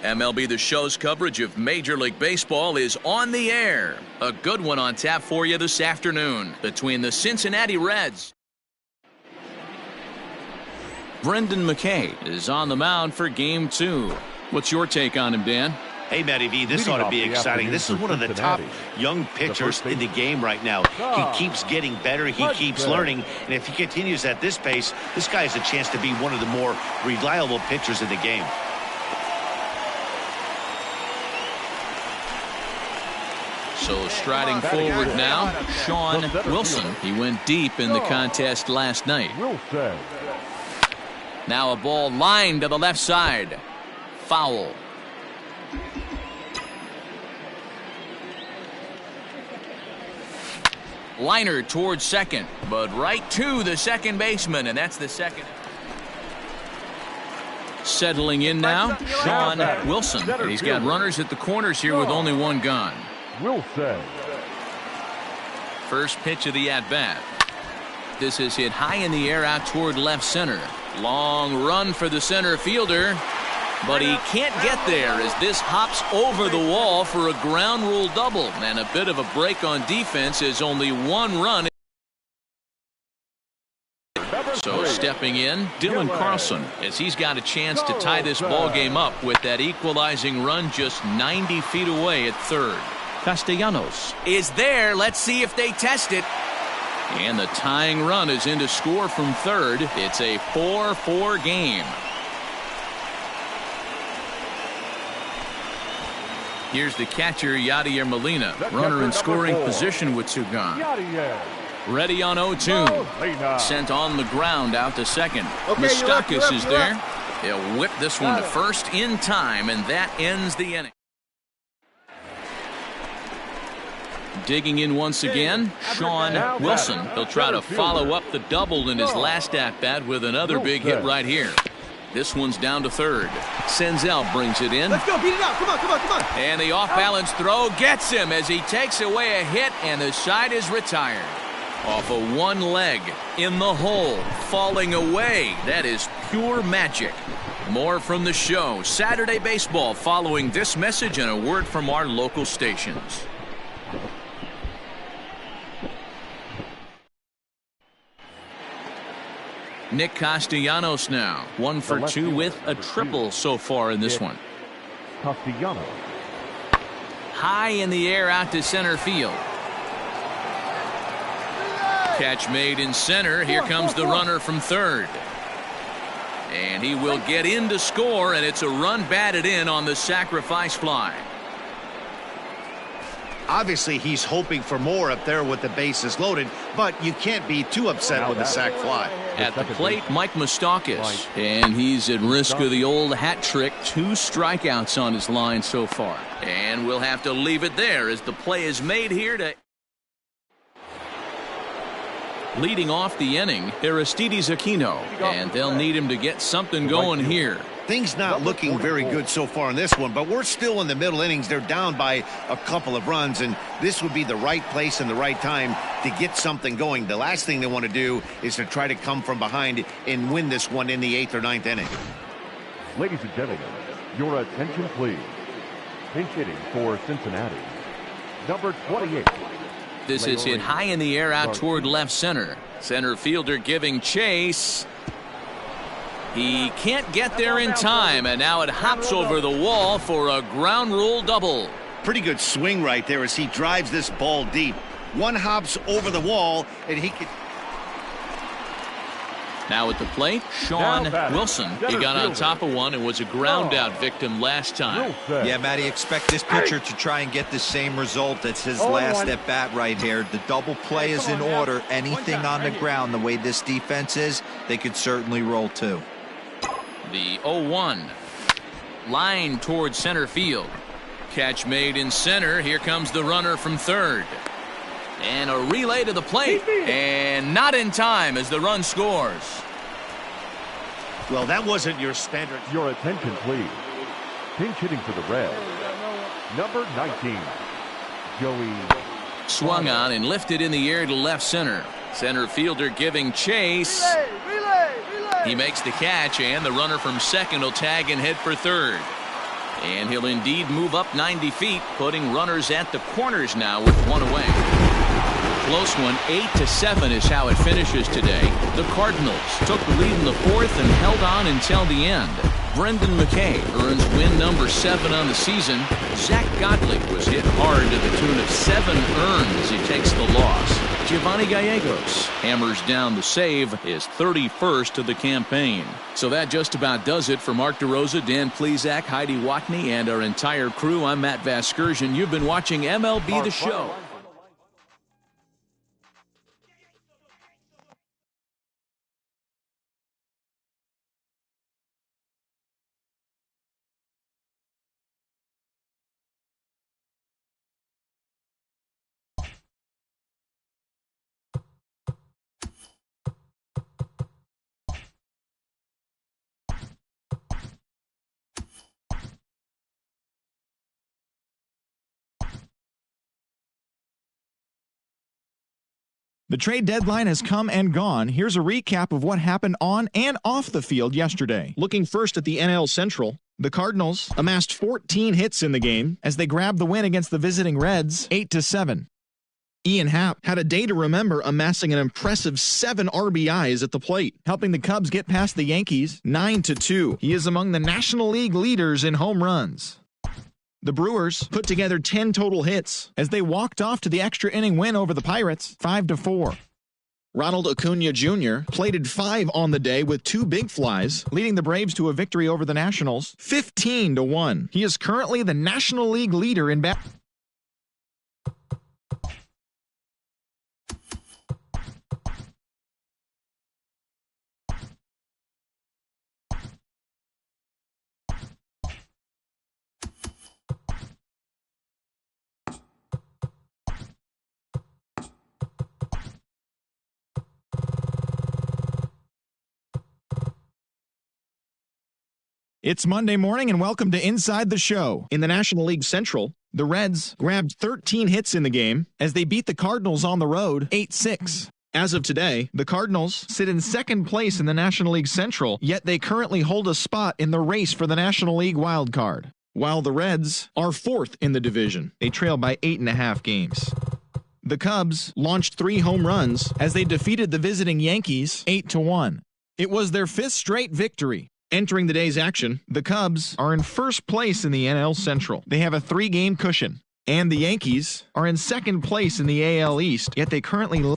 MLB The Show's coverage of Major League Baseball is on the air. A good one on tap for you this afternoon between the Cincinnati Reds. Brendan McKay is on the mound for Game 2. What's your take on him, Dan? Hey, Matty V, this ought to be exciting. This is one of the top young pitchers in the game right now. He keeps getting better. He keeps learning. And if he continues at this pace, this guy has a chance to be one of the more reliable pitchers in the game. So striding forward now, Sean Wilson. He went deep in the contest last night. Now a ball lined to the left side. Foul. Liner towards second, but right to the second baseman, and that's the second. Settling in now, Sean Wilson. And he's got runners at the corners here with only one gone. First pitch of the at-bat. This is hit high in the air out toward left center. Long run for the center fielder, but he can't get there as this hops over the wall for a ground rule double, and a bit of a break on defense as only one run. So stepping in, Dylan Carlson, as he's got a chance to tie this ball game up with that equalizing run just 90 feet away at third. Castellanos is there. Let's see if they test it. And the tying run is in to score from third. It's a 4-4 game. Here's the catcher, Yadier Molina. Runner in scoring position with two gone. Ready on 0-2. Sent on the ground out to second. Moustakas is there. He'll whip this one to first in time, and that ends the inning. Digging in once again, Sean Wilson. He'll try to follow up the double in his last at-bat with another big hit right here. This one's down to third. Senzel brings it in. Let's go, beat it out. Come on, come on, come on. And the off-balance throw gets him as he takes away a hit, and the side is retired. Off of one leg, in the hole, falling away. That is pure magic. More from the show. Saturday Baseball following this message and a word from our local stations. Nick Castellanos now, 1 for 2 with a triple so far in this one. Castellanos. High in the air out to center field. Catch made in center. Here comes the runner from third. And he will get in to score, and it's a run batted in on the sacrifice fly. Obviously, he's hoping for more up there with the bases loaded, but you can't be too upset with a sac fly. At the plate, Mike Moustakas, and he's at risk of the old hat trick. 2 strikeouts on his line so far. And we'll have to leave it there as the play is made here to... Leading off the inning, Aristides Aquino, and they'll need him to get something going here. Things not looking very good so far in this one, but we're still in the middle innings. They're down by a couple of runs, and this would be the right place and the right time to get something going. The last thing they want to do is to try to come from behind and win this one in the 8th or 9th inning. Ladies and gentlemen, your attention please. Pinch hitting for Cincinnati, number 28. This is hit high in the air out toward left center. Center fielder giving chase. He can't get there in time, and now it hops over the wall for a ground rule double. Pretty good swing right there as he drives this ball deep. One hops over the wall, and he can... Now at the plate, Sean Wilson. He got on top of one and was a ground out victim last time. Yeah, Matty, expect this pitcher to try and get the same result. It's his last at bat right here. The double play is in order. Anything on the ground, the way this defense is, they could certainly roll too. The 0-1. Line towards center field. Catch made in center. Here comes the runner from third. And a relay to the plate, and not in time as the run scores. Well, that wasn't your standard. Your attention, please. Pinch hitting for the Reds, number 19, Joey. Swung on and lifted in the air to left center. Center fielder giving chase. He makes the catch, and the runner from second will tag and head for third. And he'll indeed move up 90 feet, putting runners at the corners now with one away. Close one, 8-7 is how it finishes today. The Cardinals took the lead in the fourth and held on until the end. Brendan McKay earns win number 7 on the season. Zach Godley was hit hard to the tune of 7 earned as he takes the loss. Giovanni Gallegos hammers down the save, his 31st of the campaign. So that just about does it for Mark DeRosa, Dan Plesac, Heidi Watney, and our entire crew. I'm Matt Vasgersian. You've been watching MLB The Show. The trade deadline has come and gone. Here's a recap of what happened on and off the field yesterday. Looking first at the NL Central, the Cardinals amassed 14 hits in the game as they grabbed the win against the visiting Reds 8-7. Ian Happ had a day to remember, amassing an impressive 7 RBIs at the plate, helping the Cubs get past the Yankees 9-2. He is among the National League leaders in home runs. The Brewers put together 10 total hits as they walked off to the extra inning win over the Pirates 5-4. Ronald Acuna Jr. plated 5 on the day with 2 big flies, leading the Braves to a victory over the Nationals 15-1. He is currently the National League leader in bat. It's Monday morning and welcome to Inside the Show. In the National League Central, the Reds grabbed 13 hits in the game as they beat the Cardinals on the road 8-6. As of today, the Cardinals sit in second place in the National League Central, yet they currently hold a spot in the race for the National League wildcard, while the Reds are 4th in the division. They trail by 8.5 games. The Cubs launched 3 home runs as they defeated the visiting Yankees 8-1. It was their 5th straight victory. Entering the day's action, the Cubs are in first place in the NL Central. They have a 3-game cushion. And the Yankees are in second place in the AL East, yet they currently...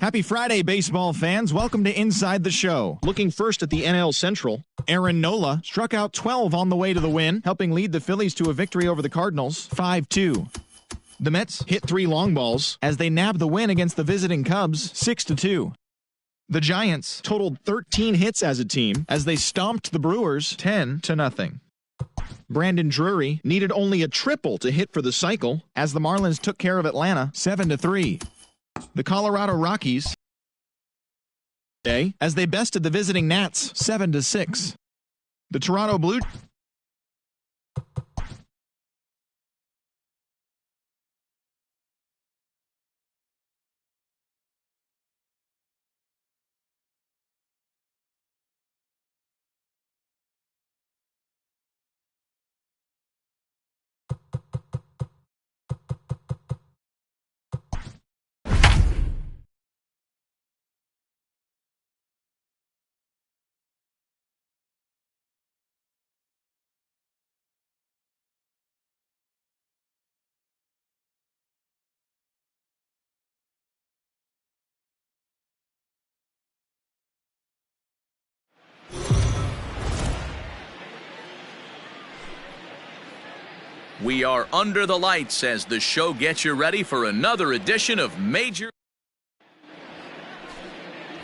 Happy Friday, baseball fans. Welcome to Inside the Show. Looking first at the NL Central, Aaron Nola struck out 12 on the way to the win, helping lead the Phillies to a victory over the Cardinals 5-2. The Mets hit 3 long balls as they nabbed the win against the visiting Cubs 6-2. The Giants totaled 13 hits as a team as they stomped the Brewers 10-0. Brandon Drury needed only a triple to hit for the cycle as the Marlins took care of Atlanta 7-3. The Colorado Rockies as they bested the visiting Nats 7-6. The Toronto Blue We are under the lights as the show gets you ready for another edition of Major.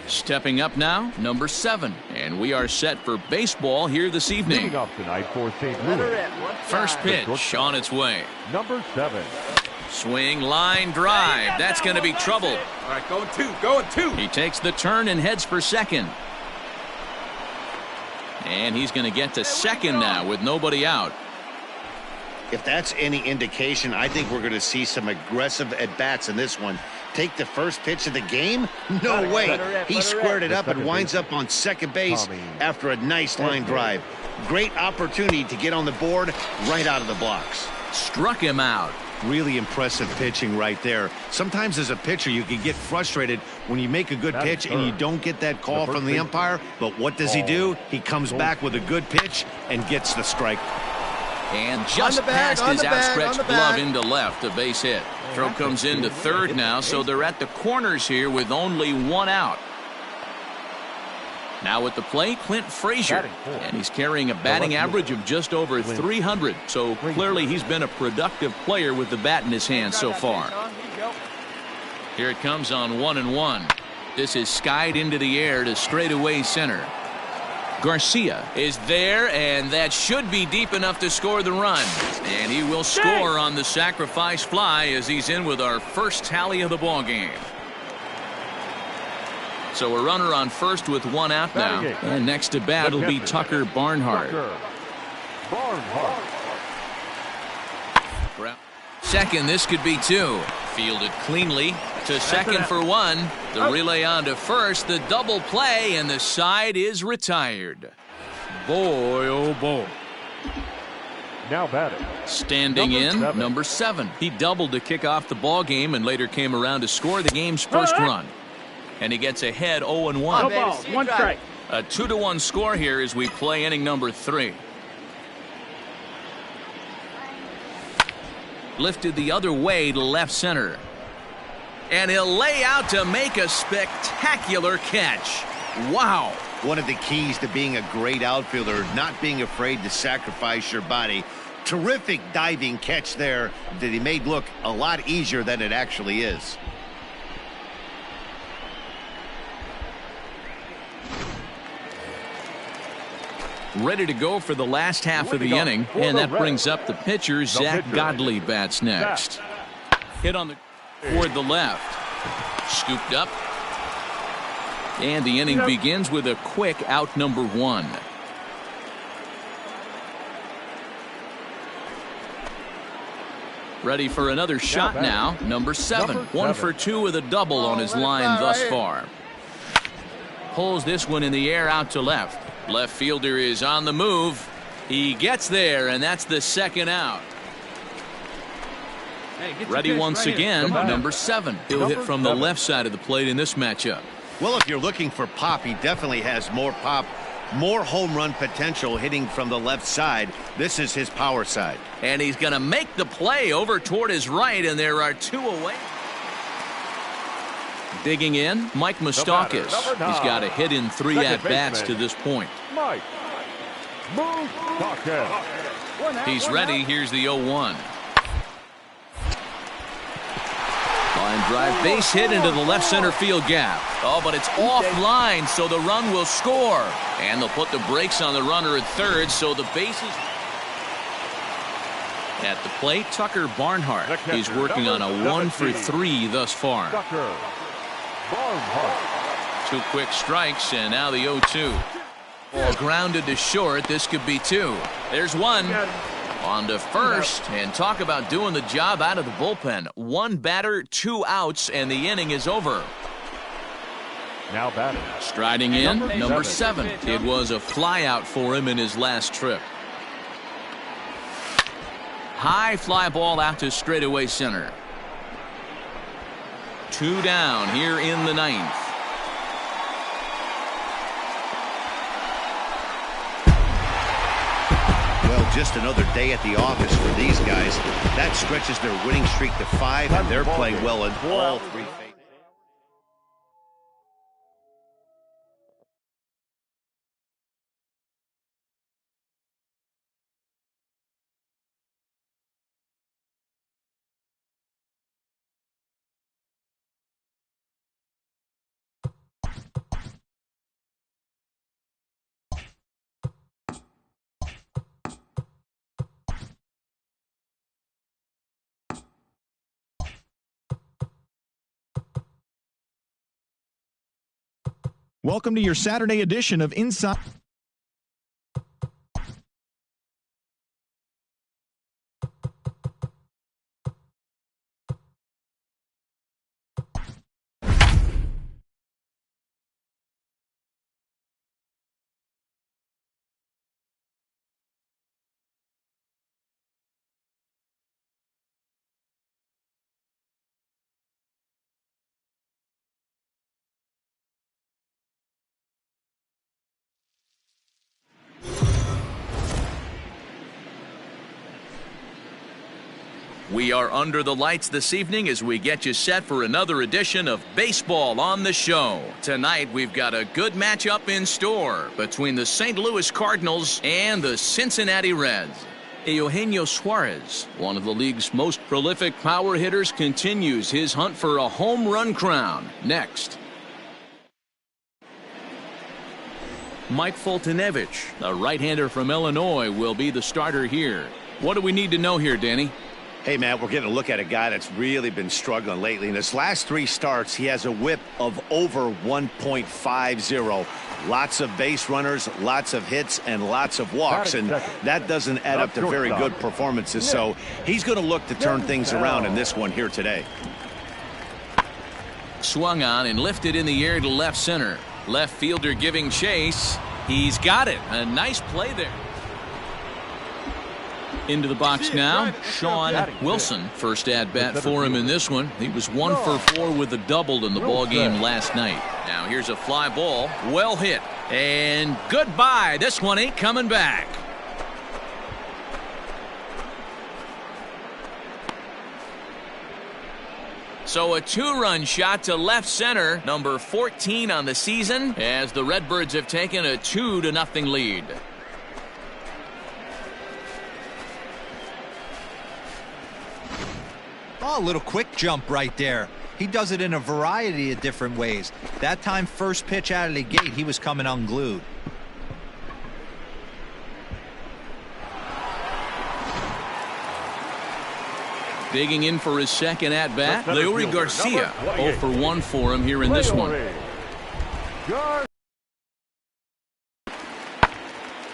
Stepping up now, number 7, and we are set for baseball here this evening. Leading up tonight for St. Louis. First pitch on its way. Number 7. Swing, line, drive. That's going to be trouble. All right, going two. He takes the turn and heads for second. And he's going to get to second now with nobody out. If that's any indication, I think we're going to see some aggressive at-bats in this one. Take the first pitch of the game? No way. He squared it up and winds up on second base after a nice line drive. Great opportunity to get on the board right out of the blocks. Struck him out. Really impressive pitching right there. Sometimes as a pitcher, you can get frustrated when you make a good pitch and you don't get that call from the umpire. But what does he do? He comes back with a good pitch and gets the strike. And just past his outstretched glove into left, a base hit. Throw comes into third now, so they're at the corners here with only one out. Now at the plate, Clint Frazier, and he's carrying a batting average of just over 300, so clearly he's been a productive player with the bat in his hand so far. Here it comes on 1-1. This is skied into the air to straightaway center. Garcia is there, and that should be deep enough to score the run. And he will score on the sacrifice fly as he's in with our first tally of the ball game. So a runner on first with one out now. And next to bat will be Tucker Barnhart. Second, this could be two. Fielded cleanly to second for one. The relay on to first. The double play, and the side is retired. Boy, oh boy. Now batting. Standing in, number 7. He doubled to kick off the ball game and later came around to score the game's first run. And he gets ahead 0-1. One strike. A 2-1 score here as we play inning number 3. Lifted the other way to left center. And he'll lay out to make a spectacular catch. Wow. One of the keys to being a great outfielder, not being afraid to sacrifice your body. Terrific diving catch there that he made look a lot easier than it actually is. Ready to go for the last half of the inning, and that brings up the pitcher. Zach Godley bats next. Hit on the toward the left. Scooped up. And the inning begins with a quick out number 1. Ready for another shot now. Number 7. 1 for 2 with a double on his line thus far. Pulls this one in the air out to left. Left fielder is on the move. He gets there, and that's the second out. Ready once again, number 7. He'll hit from the left side of the plate in this matchup. Well, if you're looking for pop, he definitely has more pop, more home run potential hitting from the left side. This is his power side. And he's going to make the play over toward his right, and there are 2 away. Digging in, Mike Moustakas. He's got a hit in 3 at-bats to this point. Mike Moustakas. He's ready. Here's the 0-1. Line drive, base hit into the left center field gap. Oh, but it's offline, so the run will score. And they'll put the brakes on the runner at third, so the bases. At the plate, Tucker Barnhart. He's working on a 1 for 3 thus far. 2 quick strikes, and now the 0-2. Ball grounded to short. This could be 2. There's 1. On to first, and talk about doing the job out of the bullpen. 1 batter, 2 outs, and the inning is over. Now batting. Striding in, number 7. It was a fly out for him in his last trip. High fly ball out to straightaway center. 2 down here in the 9th. Well, just another day at the office for these guys. That stretches their winning streak to 5, and they're playing well in all 3 phases. Welcome to your Saturday edition of Inside. We are under the lights this evening as we get you set for another edition of Baseball on the Show. Tonight, we've got a good matchup in store between the St. Louis Cardinals and the Cincinnati Reds. Eugenio Suarez, one of the league's most prolific power hitters, continues his hunt for a home run crown. Next. Mike Foltynewicz, a right-hander from Illinois, will be the starter here. What do we need to know here, Danny? Hey, Matt, we're getting a look at a guy that's really been struggling lately. In his last 3 starts, he has a whip of over 1.50. Lots of base runners, lots of hits, and lots of walks, and that doesn't add up to very good performances. So he's going to look to turn things around in this one here today. Swung on and lifted in the air to left center. Left fielder giving chase. He's got it. A nice play there. Into the box now, Sean Wilson. First at bat for him in this one. He was 1 for 4 with a double in the ball game last night. Now here's a fly ball, well hit, and goodbye. This one ain't coming back. So a 2-run shot to left center, number 14 on the season, as the Redbirds have taken a 2-0 lead. Oh, a little quick jump right there. He does it in a variety of different ways. That time, first pitch out of the gate, he was coming unglued. Digging in for his second at bat, Leury Garcia. 0 for 1 for him here in this one.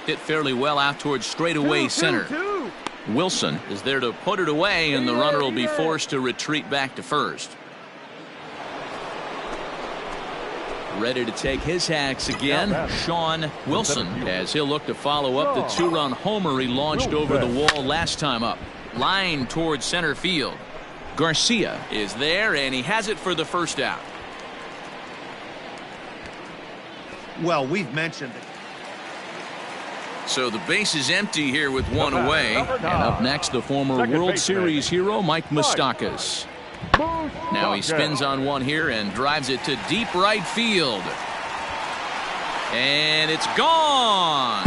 Hit fairly well out towards straightaway center. Wilson is there to put it away, and the runner will be forced to retreat back to first. Ready to take his hacks again, Sean Wilson, as he'll look to follow up the 2-run homer he launched over the wall last time up. Line towards center field. Garcia is there, and he has it for the first out. Well, we've mentioned it. So the base is empty here with 1 away. And up next, the former World Series hero, Mike Moustakas. Now he spins on one here and drives it to deep right field. And it's gone.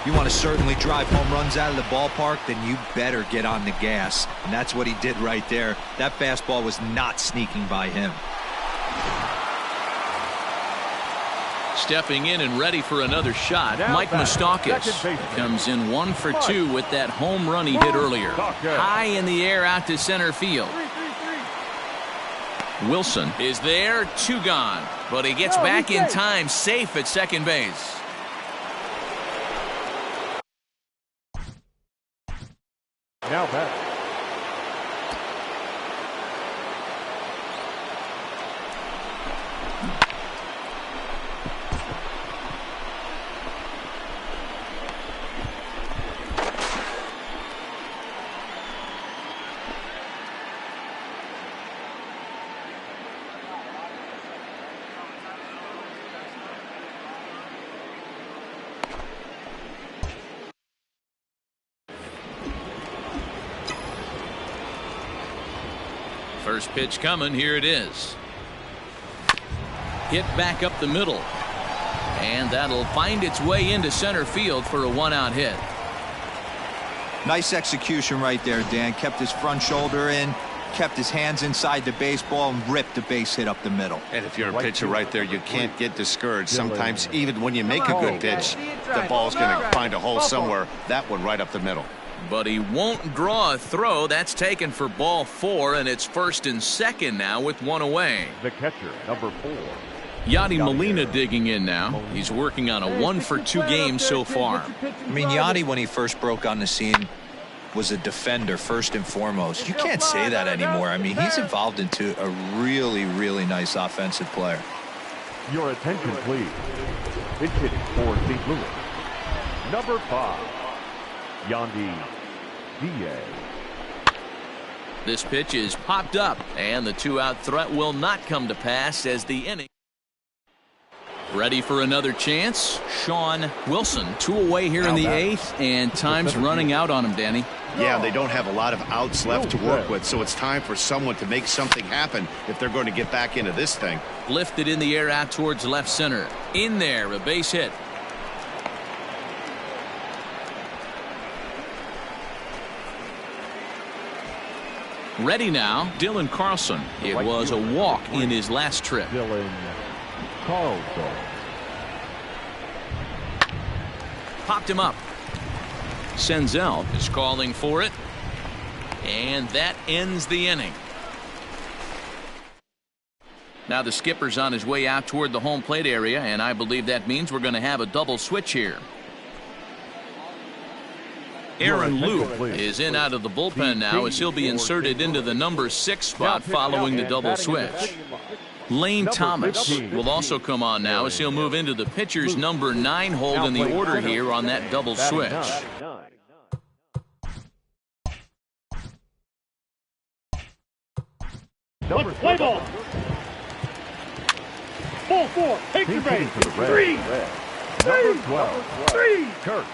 You want to certainly drive home runs out of the ballpark, then you better get on the gas. And that's what he did right there. That fastball was not sneaking by him. Stepping in and ready for another shot, Mike Moustakas comes in 1 for 2 with that home run he hit earlier. High in the air out to center field. Wilson is there, 2 gone, but he gets back in time, safe at second base. Now back. First pitch coming, here it is. Hit back up the middle. And that'll find its way into center field for a 1-out hit. Nice execution right there, Dan. Kept his front shoulder in, kept his hands inside the baseball, and ripped the base hit up the middle. And if you're a pitcher right there, you can't get discouraged. Sometimes even when you make a good pitch, the ball's going to find a hole somewhere. That one right up the middle. But he won't draw a throw. That's taken for ball 4, and it's first and second now with 1 away. The catcher, number 4. Yadi Molina digging in now. He's working on a 1 for 2 game so far. I mean, Yadi, when he first broke on the scene, was a defender first and foremost. You can't say that anymore. I mean, he's evolved into a really, really nice offensive player. Your attention, please. Pitch hitting for St. Louis. Number 5, Yandy Diaz. This pitch is popped up, and the 2-out threat will not come to pass as the inning. Ready for another chance. Sean Wilson. 2 away here in the 8th, and time's running out on him, Danny. Yeah, they don't have a lot of outs left to work with, so it's time for someone to make something happen if they're going to get back into this thing. Lifted in the air out towards left center. In there, a base hit. Ready now, Dylan Carlson. It was a walk in his last trip. Dylan Carlson. Popped him up. Senzel is calling for it. And that ends the inning. Now the skipper's on his way out toward the home plate area, and I believe that means we're going to have a double switch here. Aaron Luke is in out of the bullpen now as he'll be inserted into the number 6 spot following the double switch. Lane Thomas will also come on now as he'll move into the pitcher's number 9 hold in the order here on that double switch. Play ball. Ball 4. Take your base. 3. Number 12. 3. Kurt.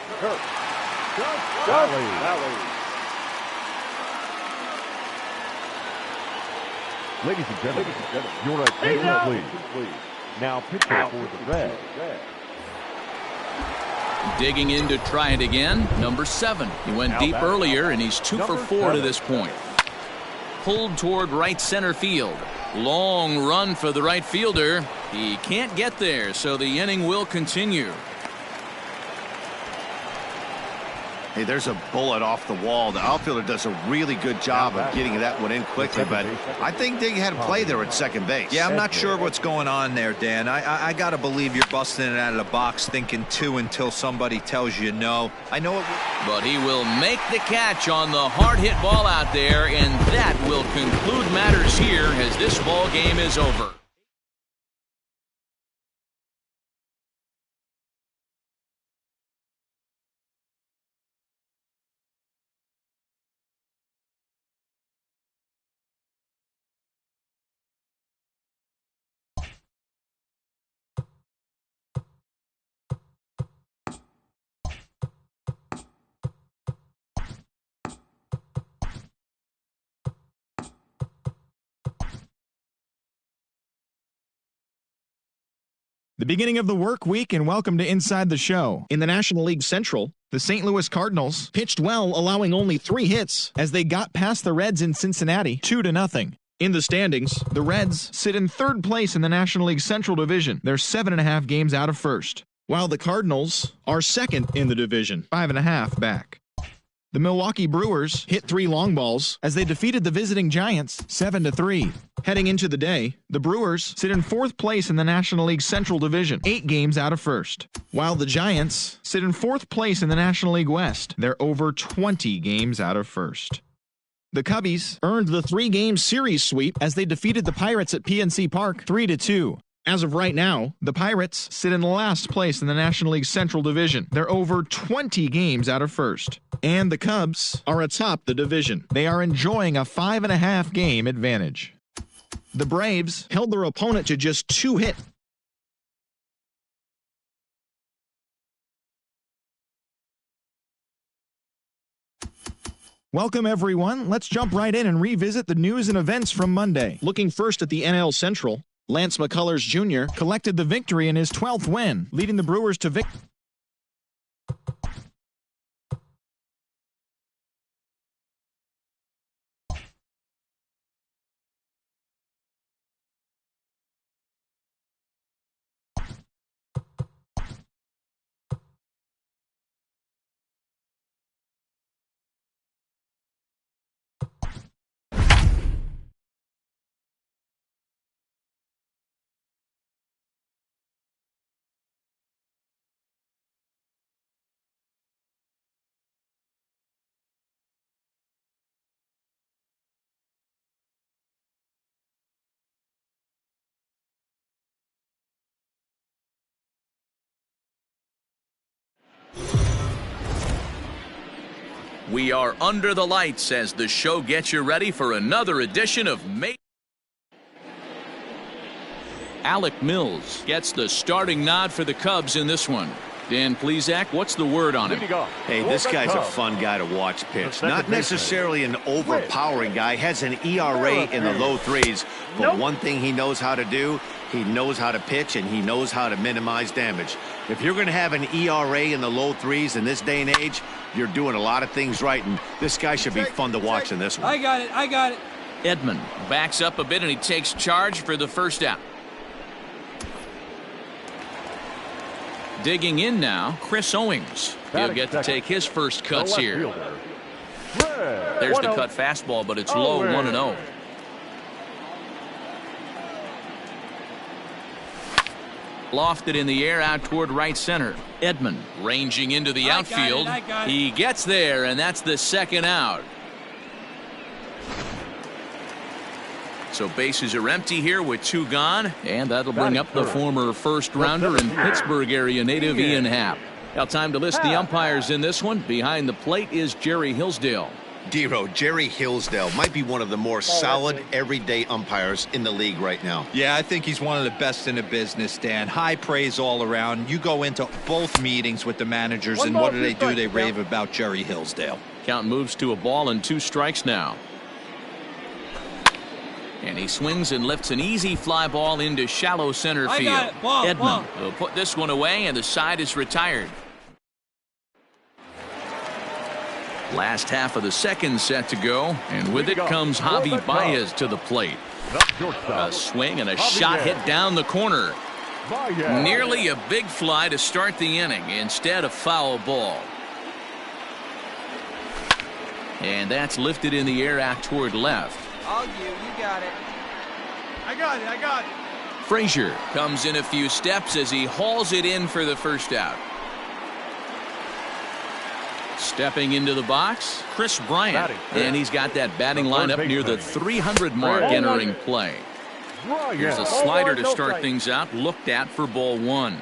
Ladies and gentlemen, your attention please. Now pitching for the Reds. Digging in to try it again, number 7. He went deep earlier, and he's 2 for 4 to this point. Pulled toward right center field. Long run for the right fielder. He can't get there, so the inning will continue. Hey, there's a bullet off the wall. The outfielder does a really good job of getting that one in quickly, but I think they had a play there at second base. Yeah, I'm not sure what's going on there, Dan. I got to believe you're busting it out of the box thinking 2 until somebody tells you no. I know it. But he will make the catch on the hard hit ball out there, and that will conclude matters here as this ball game is over. The beginning of the work week, and welcome to Inside the Show. In the National League Central, the St. Louis Cardinals pitched well, allowing only 3 hits as they got past the Reds in Cincinnati 2-0. In the standings, the Reds sit in 3rd place in the National League Central Division. They're 7.5 games out of 1st, while the Cardinals are 2nd in the division, 5.5 back. The Milwaukee Brewers hit 3 long balls as they defeated the visiting Giants 7-3. Heading into the day, the Brewers sit in 4th place in the National League Central Division, 8 games out of 1st. While the Giants sit in 4th place in the National League West, they're over 20 games out of 1st. The Cubbies earned the 3-game series sweep as they defeated the Pirates at PNC Park 3-2. As of right now, the Pirates sit in last place in the National League Central Division. They're over 20 games out of 1st. And the Cubs are atop the division. They are enjoying a 5.5 game advantage. The Braves held their opponent to just 2 hits. Welcome, everyone. Let's jump right in and revisit the news and events from Monday. Looking first at the NL Central, Lance McCullers Jr. collected the victory in his 12th win, leading the Brewers to victory. We are under the lights as the show gets you ready for another edition of Alec Mills gets the starting nod for the Cubs in this one. Dan Plesac, what's the word on him? Hey, this guy's a fun guy to watch pitch. Not necessarily an overpowering guy. Has an ERA in the low threes. But one thing he knows how to do, he knows how to pitch, and he knows how to minimize damage. If you're going to have an ERA in the low threes in this day and age, you're doing a lot of things right. And this guy should be fun to watch in this one. I got it. Edman backs up a bit, and he takes charge for the first out. Digging in now, Chris Owings. He'll get to take his first cuts here. There's the cut fastball, but it's low, 1-0. Lofted in the air out toward right center. Edman ranging into the outfield. He gets there, and that's the second out. So bases are empty here with 2 gone, and that'll bring up the former first-rounder and Pittsburgh area native Ian Happ. Now time to list the umpires in this one. Behind the plate is Jerry Hillsdale. Dero, Jerry Hillsdale might be one of the more solid everyday umpires in the league right now. Yeah, I think he's one of the best in the business, Dan. High praise all around. You go into both meetings with the managers, and what do? They rave about Jerry Hillsdale. Count moves to a ball and 2 strikes now. And he swings and lifts an easy fly ball into shallow center field. Edman will put this one away, and the side is retired. Last half of the second set to go, and with it comes Javi Baez to the plate. A swing and a shot hit down the corner. Nearly a big fly to start the inning. Instead, a foul ball. And that's lifted in the air out toward left. You got it. I got it. Frazier comes in a few steps as he hauls it in for the first out. Stepping into the box, Chris Bryant, and he's got that batting lineup near the 300 mark entering play. Here's a slider to start things out, looked at for ball 1.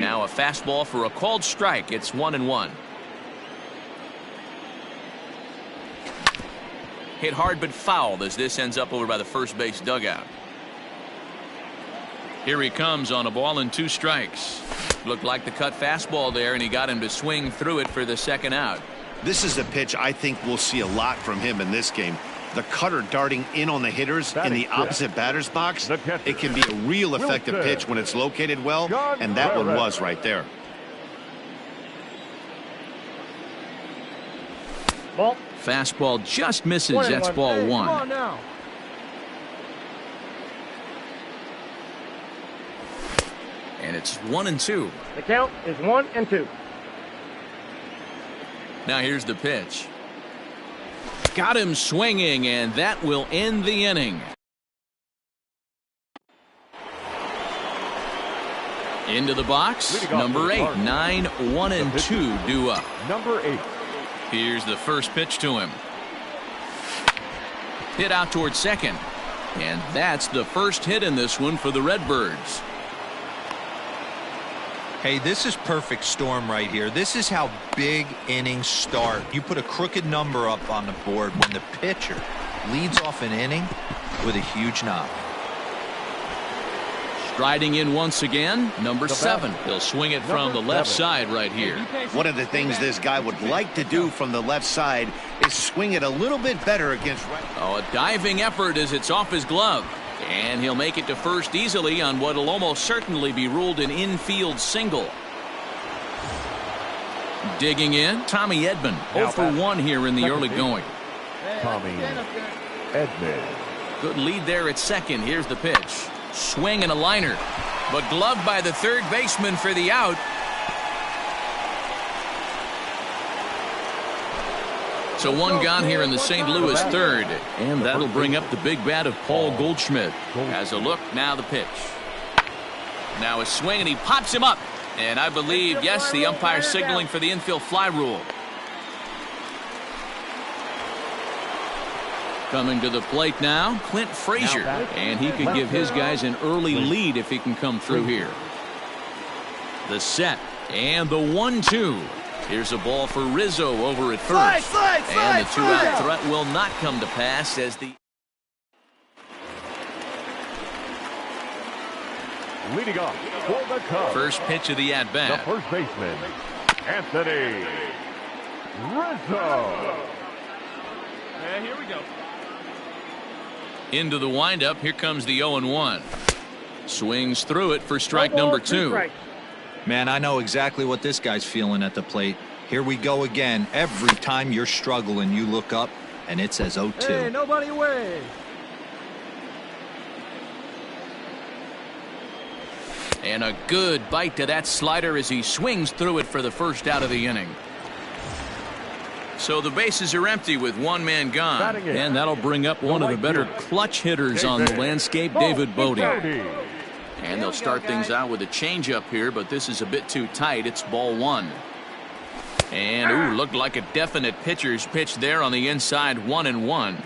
Now a fastball for a called strike. It's 1-1. Hit hard but fouled as this ends up over by the first base dugout. Here he comes on a ball and 2 strikes. Looked like the cut fastball there, and he got him to swing through it for the second out. This is a pitch I think we'll see a lot from him in this game. The cutter darting in on the hitters in the opposite batter's box. It can be a real effective pitch when it's located well, and that one was right there. Ball. Fastball just misses. That's ball 1. Come on now. And it's 1-2. The count is 1-2. Now here's the pitch. Got him swinging, and that will end the inning. Into the box, number 8, 9-1-2 due up. Number 8. Here's the first pitch to him. Hit out toward second. And that's the first hit in this one for the Redbirds. Hey, this is perfect storm right here. This is how big innings start. You put a crooked number up on the board when the pitcher leads off an inning with a huge knock. Striding in once again, number 7. He'll swing it from the left side right here. One of the things this guy would like to do from the left side is swing it a little bit better against right. Oh, a diving effort as it's off his glove. And he'll make it to first easily on what will almost certainly be ruled an infield single. Digging in, Tommy Edman, 0 for 1 here in the early going. Tommy Edman. Good lead there at second. Here's the pitch. Swing and a liner, but gloved by the third baseman for the out. So 1 gone here in the St. Louis third, and that'll bring up the big bat of Paul Goldschmidt. Has a look, now the pitch. Now a swing, and he pops him up. And I believe, yes, the umpire signaling for the infield fly rule. Coming to the plate now, Clint Frazier, and he could give his guys an early lead if he can come through here. The set, and the 1-2. Here's a ball for Rizzo over at first. And the 2-out threat will not come to pass as the Leading off for the Cubs. First pitch of the The at-bat. first baseman, Anthony Rizzo. And here we go. Into the windup. Here comes the 0-1. Swings through it for strike number 2. Man, I know exactly what this guy's feeling at the plate. Here we go again. Every time you're struggling, you look up, and it says 0-2. Hey, nobody away. And a good bite to that slider as he swings through it for the first out of the inning. So the bases are empty with one man gone. And that'll bring up one of the better clutch hitters on the landscape, David Bodie. And they'll start things out with a changeup here, but this is a bit too tight. It's ball 1. And, ooh, looked like a definite pitcher's pitch there on the inside, 1-1.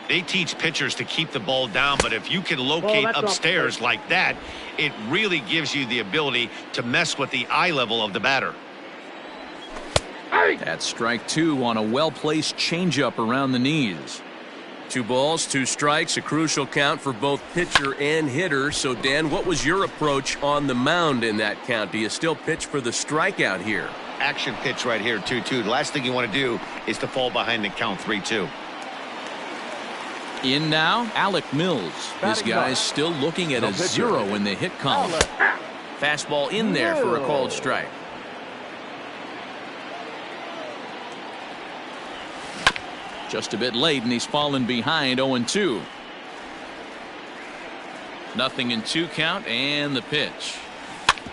They teach pitchers to keep the ball down, but if you can locate upstairs like that, it really gives you the ability to mess with the eye level of the batter. That's strike 2 on a well-placed changeup around the knees. 2 balls, 2 strikes, a crucial count for both pitcher and hitter. So, Dan, what was your approach on the mound in that count? Do you still pitch for the strikeout here? Action pitch right here, 2-2. The last thing you want to do is to fall behind and count 3-2. In now, Alec Mills. This guy's still looking at a 0 in the hit column. Fastball in there for a called strike. Just a bit late, and he's fallen behind 0-2. Nothing in 2 count, and the pitch.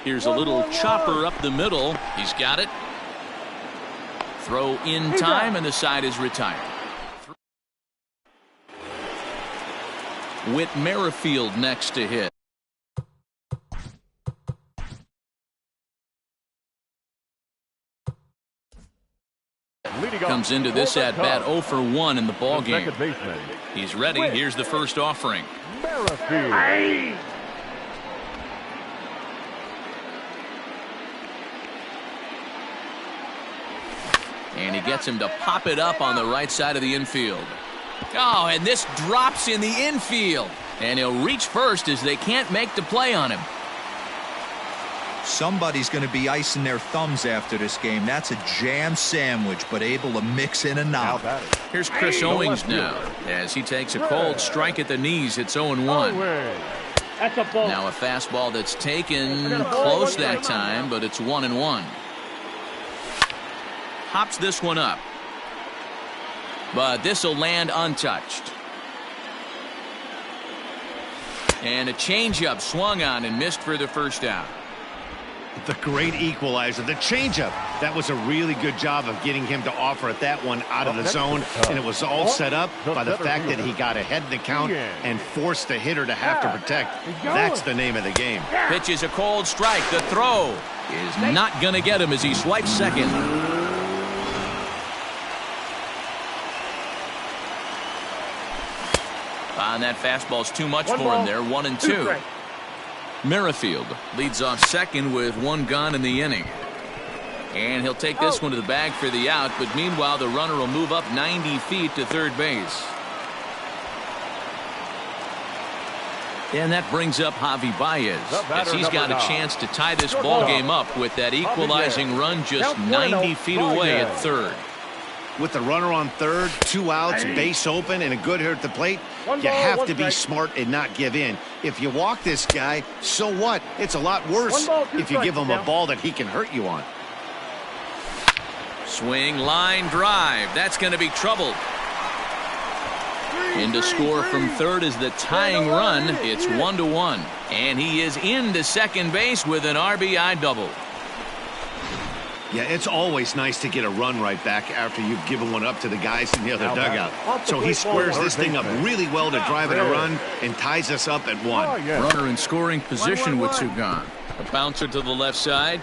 Here's a little chopper up the middle. He's got it. Throw in time, and the side is retired. Whit Merrifield next to hit. Comes into this at bat 0 for 1 in the ball game. He's ready. Here's the first offering. And he gets him to pop it up on the right side of the infield. Oh, and this drops in the infield. And he'll reach first as they can't make the play on him. Somebody's going to be icing their thumbs after this game. That's a jam sandwich, but able to mix in and out. Here's Chris Owings now as he takes a cold strike at the knees. It's 0-1. That's a ball. Now a fastball that's taken close that time, but it's 1-1. Hops this one up. But this will land untouched. And a changeup swung on and missed for the first out. The great equalizer, the changeup. That was a really good job of getting him to offer at that one out of the zone. And it was all set up by the fact that he got ahead in the count and forced the hitter to have to protect. That's the name of the game. Pitches a cold strike. The throw is not going to get him as he swipes second. And that fastball's too much for him there. 1-2. Merrifield leads off second with 1 gone in the inning. And he'll take this one to the bag for the out, but meanwhile the runner will move up 90 feet to third base. And that brings up Javi Baez as he's got a chance to tie this ball game up with that equalizing run just 90 feet away at third. With the runner on third, 2 outs, base open, and a good hitter at the plate, you have to be smart and not give in. If you walk this guy, so what? It's a lot worse if you give him a ball that he can hurt you on. Swing, line, drive. That's going to be trouble. In to score from third is the tying run. It's 1-1. And he is into second base with an RBI double. Yeah, it's always nice to get a run right back after you've given one up to the guys in the other dugout. So he squares this thing up really well to drive in a run and ties us up at 1. Runner in scoring position with 2 gone. A bouncer to the left side.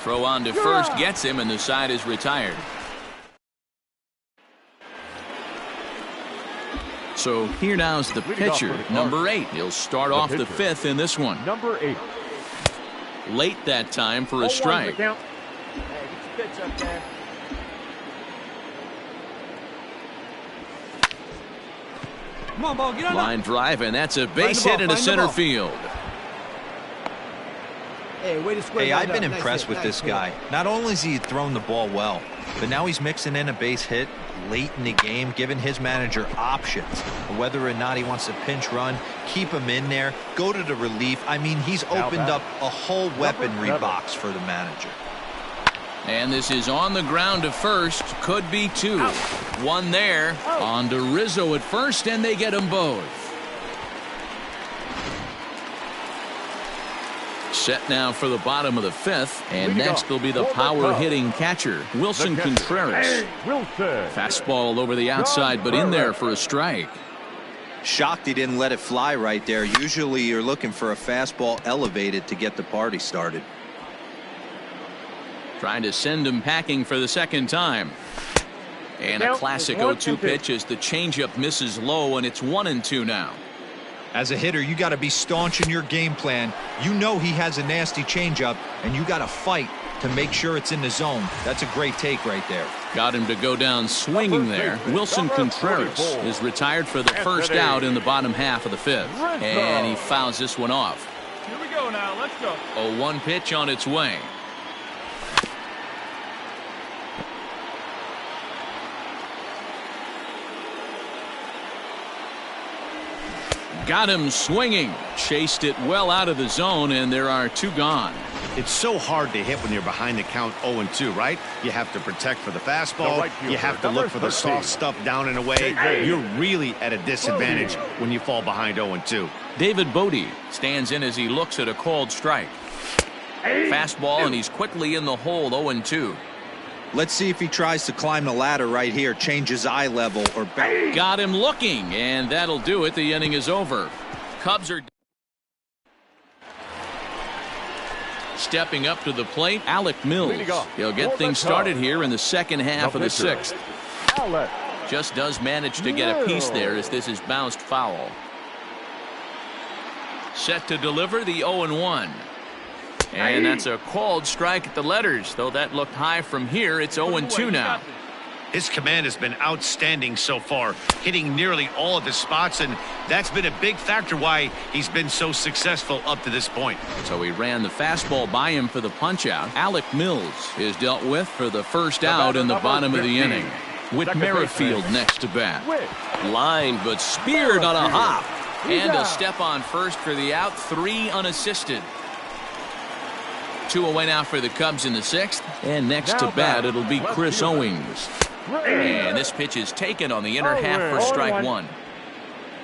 Throw on to first gets him, and the side is retired. So here now is the pitcher, number 8. He'll start off the 5th in this one. Number 8. Late that time for a strike. Pitch up there. Come on, ball, get on Line drive, and that's a base hit into center field. Hey, I've been impressed with this guy. Not only has he thrown the ball well, but now he's mixing in a base hit late in the game, giving his manager options. Whether or not he wants to pinch run, keep him in there, go to the relief. I mean, he's opened up a whole weaponry box for the manager. And this is on the ground to first. Could be two. One there. On to Rizzo at first, and they get them both. Set now for the bottom of the fifth, and next will be the power-hitting catcher, Wilson Contreras. Fastball over the outside, but in there for a strike. Shocked he didn't let it fly right there. Usually you're looking for a fastball elevated to get the party started. Trying to send him packing for the second time. And a classic 0-2 pitch as the changeup misses low, and it's 1-2 now. As a hitter, you got to be staunch in your game plan. You know he has a nasty changeup, and you got to fight to make sure it's in the zone. That's a great take right there. Got him to go down swinging there. Wilson Contreras is retired for the first out in the bottom half of the fifth. And he fouls this one off. Here we go now. Let's go. A 1 pitch on its way. Got him swinging. Chased it well out of the zone, and there are two gone. It's so hard to hit when you're behind the count 0-2, right? You have to protect for the fastball. You have to look for the soft stuff down and away. You're really at a disadvantage when you fall behind 0-2. David Bodie stands in as he looks at a called strike. Fastball, and he's quickly in the hole, 0-2. Let's see if he tries to climb the ladder right here, change his eye level, or back. Got him looking, and that'll do it. The inning is over. Cubs are stepping up to the plate. Alec Mills. He'll get things started here in the second half of the sixth. Just does manage to get a piece there as this is bounced foul. Set to deliver the 0-1. And that's a called strike at the letters, though that looked high from here. It's 0-2 now. His command has been outstanding so far, hitting nearly all of his spots, and that's been a big factor why he's been so successful up to this point. So he ran the fastball by him for the punch-out. Alec Mills is dealt with for the first out in the bottom of the inning. With Merrifield next to bat. Line, but speared on a hop. And a step on first for the out, 3 unassisted. 2 away now for the Cubs in the sixth. And next to bat, it'll be Chris Owings. And this pitch is taken on the inner half for strike 1.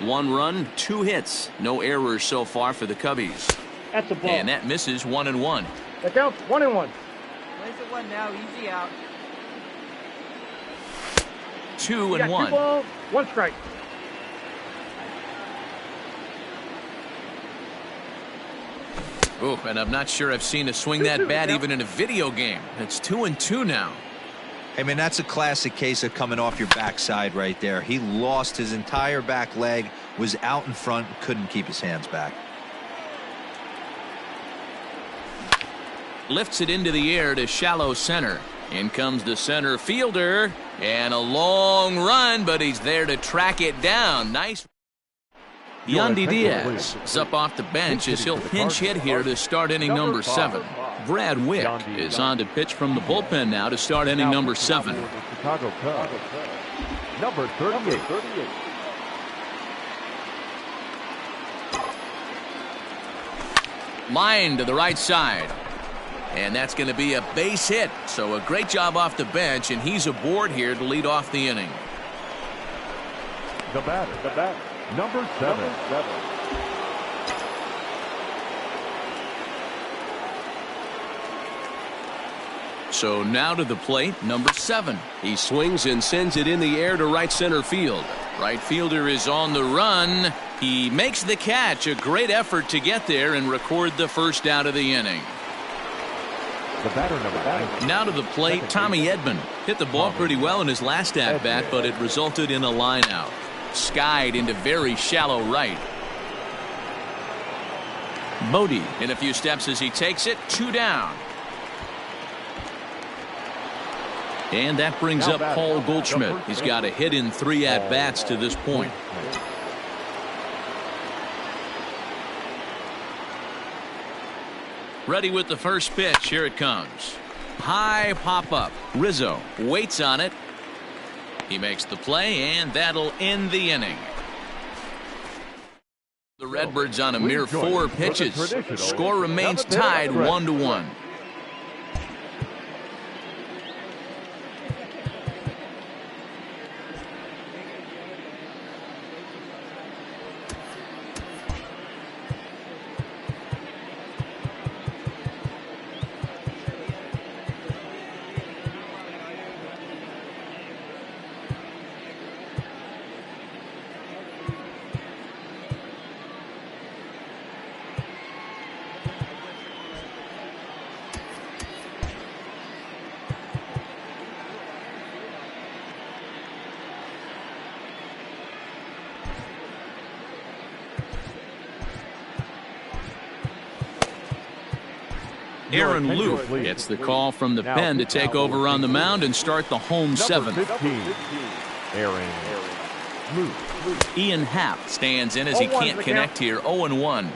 1 run, 2 hits. No errors so far for the Cubbies. That's a ball. And that misses 1-1. That counts 1-1. Place it 1 now. Easy out. 2-1. 2 balls, 1 strike. Oh, and I'm not sure I've seen a swing that bad even in a video game. It's 2-2 now. I mean, that's a classic case of coming off your backside right there. He lost his entire back leg, was out in front, couldn't keep his hands back. Lifts it into the air to shallow center. In comes the center fielder, and a long run, but he's there to track it down. Nice. Yandy Diaz is up off the bench as he'll pinch hit here to start inning number 7. Brad Wick is on to pitch from the bullpen now to start inning number 7. Chicago Cubs, number 38. Line to the right side. And that's going to be a base hit. So a great job off the bench, and he's aboard here to lead off the inning. The batter, number 7. So now to the plate, number 7. He swings and sends it in the air to right center field. Right fielder is on the run. He makes the catch. A great effort to get there and record the first out of the inning. The batter, number 9. Now to the plate, Tommy Edman. Hit the ball pretty well in his last at-bat, but it resulted in a line out. Skied into very shallow right. Bodie in a few steps as he takes it. 2 down. And that brings up Paul Goldschmidt. He's got a hit in 3 at-bats to this point. Ready with the first pitch. Here it comes. High pop up. Rizzo waits on it. He makes the play, and that'll end the inning. The Redbirds on a mere 4 pitches. Score remains tied 1-1. Aaron Luke gets the call from the pen to take over on the mound and start the home 7th. Aaron Luke. Ian Happ stands in as he can't connect here. 0-1.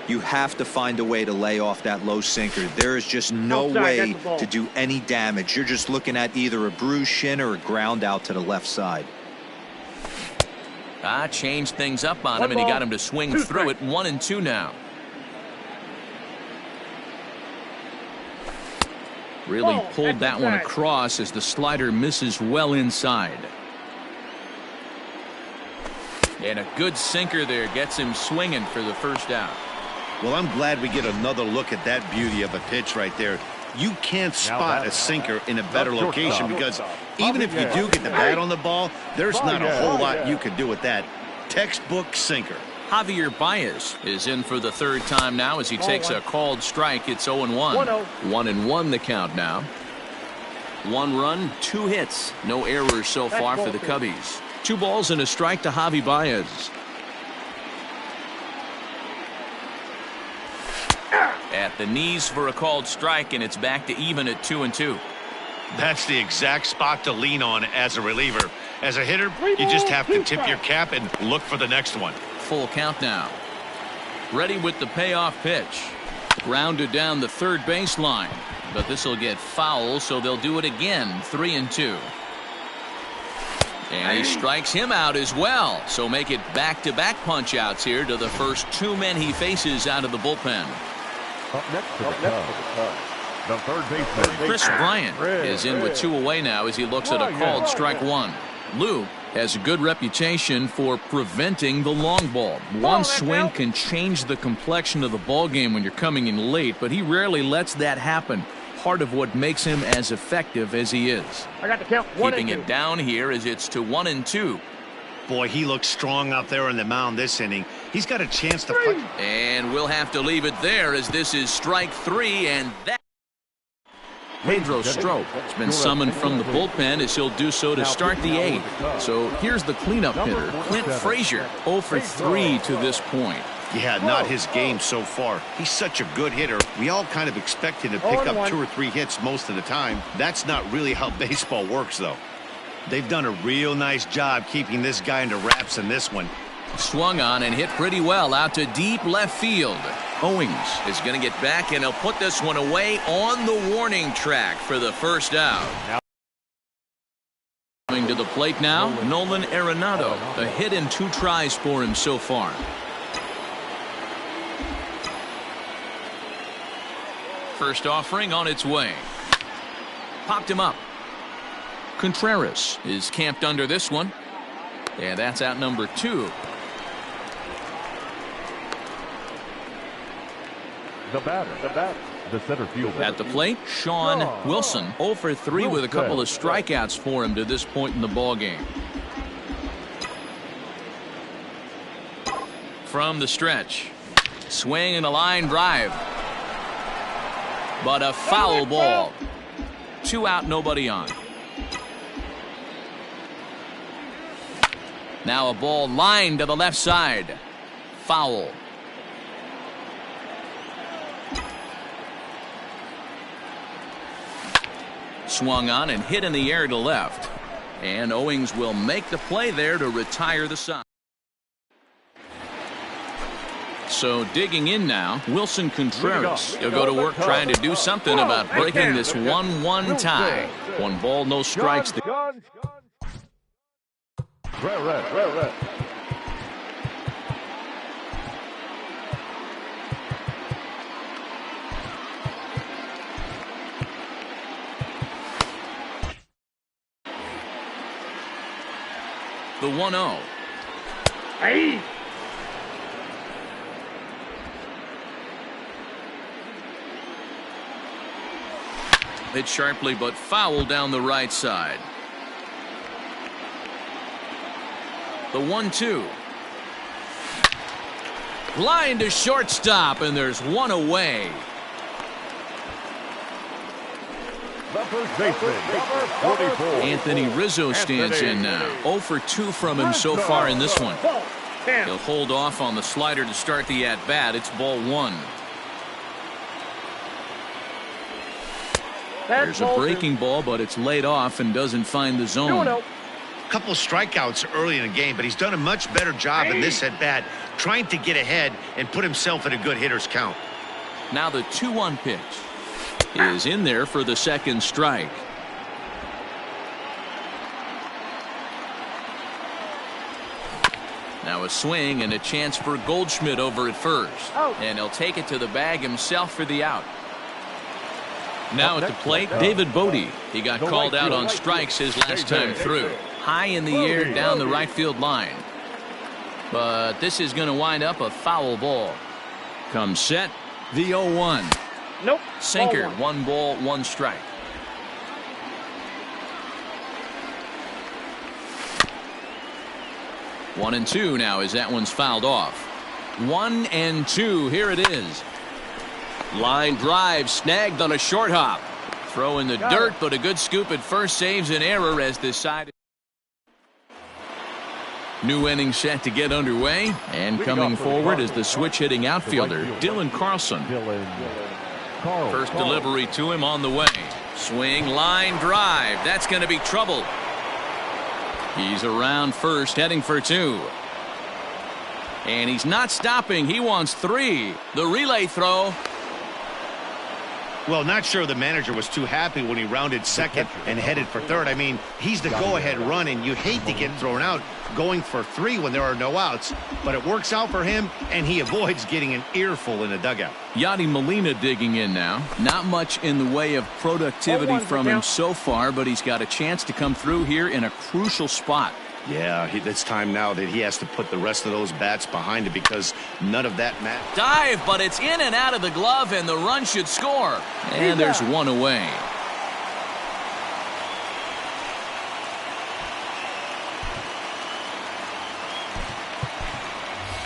You have to find a way to lay off that low sinker. There is just no way to do any damage. You're just looking at either a bruised shin or a ground out to the left side. Changed things up on him, and he got him to swing through it. 1-2 now. Really pulled that one across as the slider misses well inside. And a good sinker there gets him swinging for the first out. Well, I'm glad we get another look at that beauty of a pitch right there. You can't spot a sinker in a better location because even if you do get the bat on the ball, there's not a whole lot you can do with that. Textbook sinker. Javier Baez is in for the 3rd time now as he takes a called strike. It's 0-1. 1-1 the count now. 1 run, 2 hits. No errors so far for the Cubbies. 2 balls and a strike to Javi Baez. At the knees for a called strike, and it's back to even at 2-2. That's the exact spot to lean on as a reliever. As a hitter, you just have to tip your cap and look for the next one. Full count now. Ready with the payoff pitch. Grounded down the 3rd baseline, but this will get foul, so they'll do it again. 3-2. And he strikes him out as well, so make it back-to-back punch outs here to the first 2 men he faces out of the bullpen. Up next to the Cubs, the 3rd baseman. Chris Bryant is in with 2 away now as he looks at a called strike 1. Lou has a good reputation for preventing the long ball. One swing can change the complexion of the ball game when you're coming in late, but he rarely lets that happen. Part of what makes him as effective as he is. I got the count. Keeping it down here as it's to 1-2. Boy, he looks strong out there on the mound this inning. He's got a chance to punch. And we'll have to leave it there as this is strike 3, and that. Pedro Strop has been summoned from the bullpen as he'll do so to start the 8th. So here's the cleanup hitter, Clint Frazier, 0 for 3 to this point. Yeah, not his game so far. He's such a good hitter. We all kind of expect him to pick up 2 or 3 hits most of the time. That's not really how baseball works, though. They've done a real nice job keeping this guy into wraps in this one. Swung on and hit pretty well out to deep left field. Owings is going to get back, and he'll put this one away on the warning track for the first out. Coming to the plate now, Nolan Arenado. A hit and 2 tries for him so far. First offering on its way. Popped him up. Contreras is camped under this one. And that's out number 2. The batter, the center fielder. At the plate, Sean Wilson, 0 for 3 with a couple of strikeouts for him to this point in the ball game. From the stretch, swing and a line drive, but a foul ball. 2 out, nobody on. Now a ball lined to the left side. Foul. Swung on and hit in the air to left. And Owings will make the play there to retire the side. So digging in now, Wilson Contreras. He'll go to work trying to do something about breaking this 1-1 tie. 1 ball, no strikes. Red. The 1-0. Hey. Hit sharply but foul down the right side. The 1-2. Line to shortstop, and there's one away. The first baseman, number 44. Anthony Rizzo stands in now. 0 for 2 from him so far in this one. He'll hold off on the slider to start the at-bat. It's ball 1. There's a breaking ball, but it's laid off and doesn't find the zone. A couple of strikeouts early in the game, but he's done a much better job in this at-bat, trying to get ahead and put himself in a good hitter's count. Now the 2-1 pitch is in there for the second strike. Now a swing and a chance for Goldschmidt over at first. And he'll take it to the bag himself for the out. Now at the plate, David Bodie. He got called out on strikes his last time through. High in the air down the right field line. But this is going to wind up a foul ball. Comes set, the 0-1. Nope. Sinker, 1 ball, 1 strike. One and 2 now as that one's fouled off. 1 and 2. Here it is. Line drive snagged on a short hop. Throw in the dirt, but a good scoop at first saves an error as this side. New inning set to get underway, and coming forward is the switch hitting outfielder Dylan Carlson. First delivery to him on the way. Swing, line drive. That's going to be trouble. He's around first, heading for 2. And he's not stopping. He wants 3. The relay throw. Well, not sure the manager was too happy when he rounded second and headed for third. I mean, he's the go-ahead run, and you hate to get thrown out going for 3 when there are no outs. But it works out for him, and he avoids getting an earful in the dugout. Yadi Molina digging in now. Not much in the way of productivity from him so far, but he's got a chance to come through here in a crucial spot. Yeah, it's time now that he has to put the rest of those bats behind it because none of that matters. Dive, but it's in and out of the glove, and the run should score. And there's one away.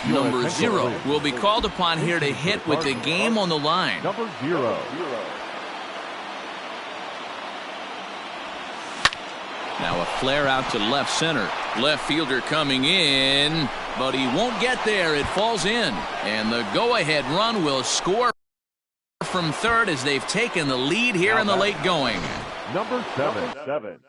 Number 0 will be called upon here to hit with the game on the line. Number 0. Now a flare out to left center. Left fielder coming in, but he won't get there. It falls in, and the go-ahead run will score from third as they've taken the lead here in the late going. Number 7.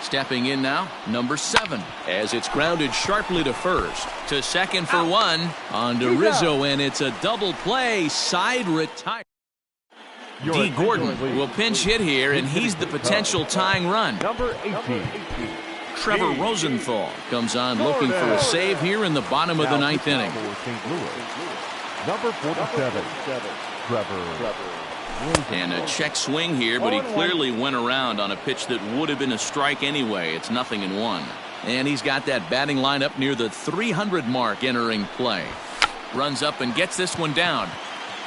Stepping in now, number 7, as it's grounded sharply to first. To second for 1, on to Rizzo, and it's a double play, side retire. D. Gordon will pinch hit here, and he's the potential tying run. Number 18. Trevor Rosenthal comes on looking for a save here in the bottom of the 9th inning. Number 47, Trevor. And a check swing here, but he clearly went around on a pitch that would have been a strike anyway. It's 0-1. And he's got that batting line up near the 300 mark entering play. Runs up and gets this one down.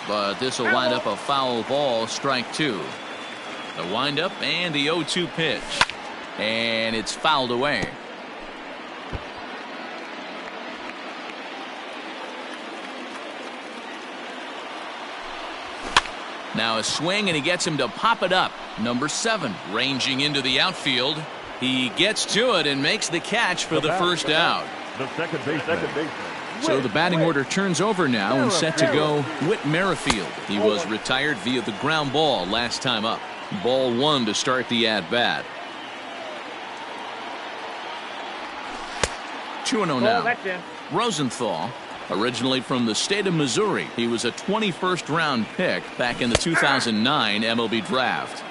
But this will wind up a foul ball, strike 2. The windup and the 0-2 pitch. And it's fouled away. Now a swing, and he gets him to pop it up. Number 7 ranging into the outfield. He gets to it and makes the catch for the first out. The second baseman, So the batting order turns over now and set to go Whit Merrifield. He was retired via the ground ball last time up. Ball one to start the at-bat. 2-0 now. Rosenthal, originally from the state of Missouri. He was a 21st round pick back in the 2009 MLB draft.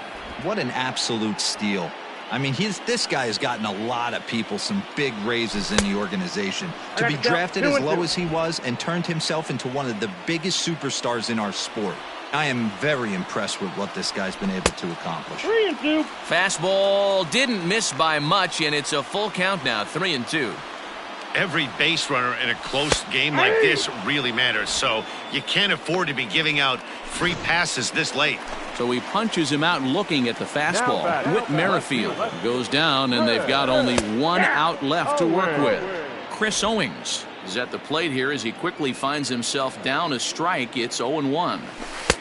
What an absolute steal. I mean, this guy has gotten a lot of people some big raises in the organization. To be drafted as low as he was and turned himself into one of the biggest superstars in our sport. I am very impressed with what this guy's been able to accomplish. 3-2. Fastball didn't miss by much, and it's a full count now, 3-2. Every base runner in a close game like this really matters, so you can't afford to be giving out free passes this late. So he punches him out looking at the fastball. Whit Merrifield goes down, and they've got only one out left to work with. Chris Owings is at the plate here as he quickly finds himself down a strike. It's 0-1.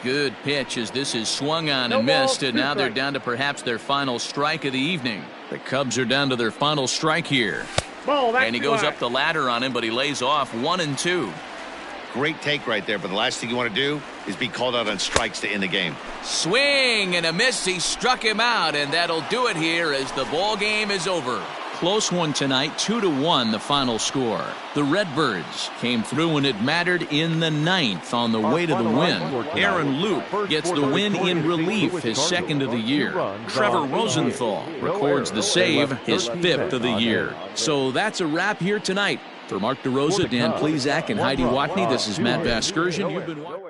Good pitch as this is swung on and missed, and now they're down to perhaps their final strike of the evening. The Cubs are down to their final strike here. And he goes up the ladder on him, but he lays off 1-2. Great take right there, but the last thing you want to do is be called out on strikes to end the game. Swing and a miss. He struck him out, and that'll do it here as the ball game is over. Close one tonight, 2-1 the final score. The Redbirds came through when it mattered in the ninth on the way to the win. Aaron Loup gets the win in relief, his second of the year. Trevor Rosenthal records the save, his fifth of the year. So that's a wrap here tonight. For Mark DeRosa, Dan Plesac, and Heidi Watney, this is Matt Vasgersian. You've been watching.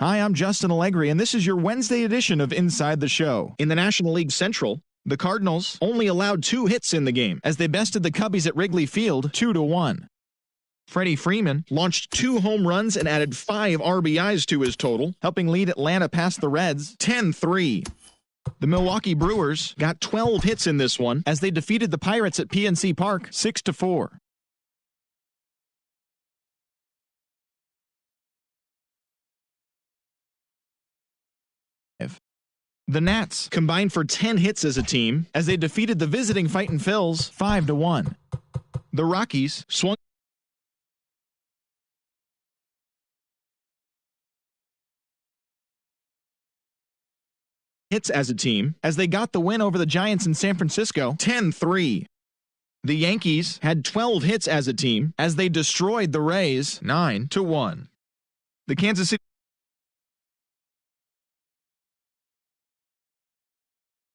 Hi, I'm Justin Allegri, and this is your Wednesday edition of Inside the Show. In the National League Central, the Cardinals only allowed 2 hits in the game as they bested the Cubbies at Wrigley Field 2-1. Freddie Freeman launched 2 home runs and added 5 RBIs to his total, helping lead Atlanta past the Reds 10-3. The Milwaukee Brewers got 12 hits in this one as they defeated the Pirates at PNC Park 6-4. The Nats combined for 10 hits as a team as they defeated the visiting Fightin' Phils 5-1. The Rockies swung hits as a team as they got the win over the Giants in San Francisco 10-3. The Yankees had 12 hits as a team as they destroyed the Rays 9-1. The Kansas City